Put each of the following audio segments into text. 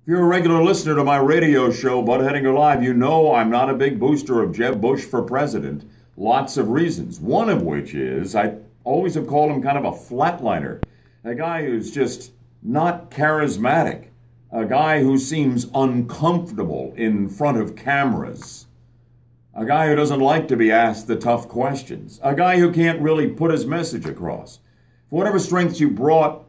If you're a regular listener to my radio show, Bud Hedinger Live, you know I'm not a big booster of Jeb Bush for president. Lots of reasons. One of which is I always have called him kind of a flatliner, a guy who's just not charismatic, a guy who seems uncomfortable in front of cameras, a guy who doesn't like to be asked the tough questions, a guy who can't really put his message across. For whatever strengths you brought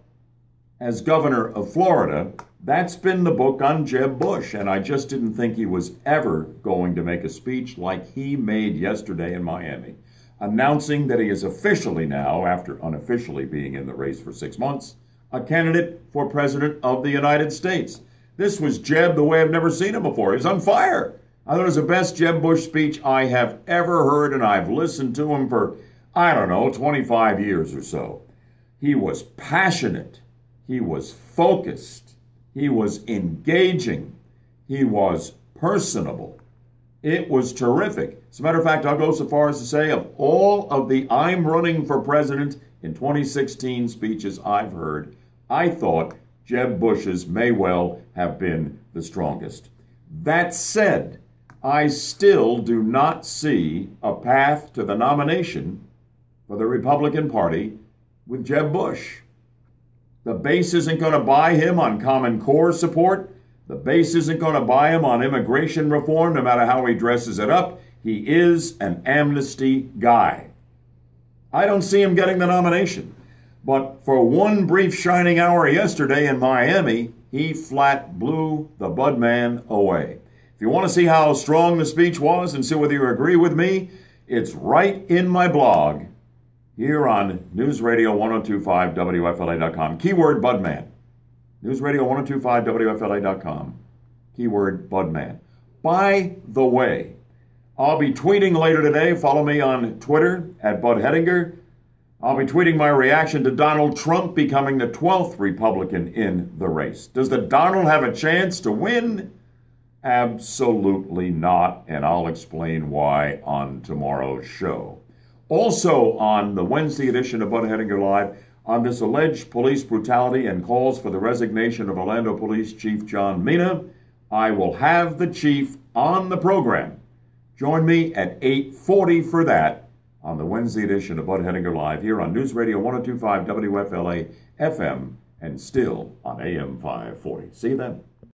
as governor of Florida, that's been the book on Jeb Bush, and I just didn't think he was ever going to make a speech like he made yesterday in Miami, announcing that he is officially now, after unofficially being in the race for 6 months, a candidate for president of the United States. This was Jeb the way I've never seen him before. He was on fire. I thought it was the best Jeb Bush speech I have ever heard, and I've listened to him for, 25 years or so. He was passionate. He was focused. He was engaging. He was personable. It was terrific. As a matter of fact, I'll go so far as to say of all of the I'm running for president in 2016 speeches I've heard, I thought Jeb Bush's may well have been the strongest. That said, I still do not see a path to the nomination for the Republican Party with Jeb Bush. The base isn't going to buy him on Common Core support. The base isn't going to buy him on immigration reform, no matter how he dresses it up. He is an amnesty guy. I don't see him getting the nomination. But for one brief shining hour yesterday in Miami, he flat blew the Bud man away. If you want to see how strong the speech was and see whether you agree with me, it's right in my blog here on News Radio 1025 WFLA.com. Keyword Budman. News Radio 1025 WFLA.com. Keyword Budman. By the way, I'll be tweeting later today. Follow me on Twitter at Bud Hedinger. I'll be tweeting my reaction to Donald Trump becoming the 12th Republican in the race. Does the Donald have a chance to win? Absolutely not, and I'll explain why on tomorrow's show. Also on the Wednesday edition of Bud Hedinger Live, on this alleged police brutality and calls for the resignation of Orlando Police Chief John Mina, I will have the chief on the program. Join me at 8:40 for that on the Wednesday edition of Bud Hedinger Live here on News Radio 1025 WFLA FM and still on AM 540. See you then.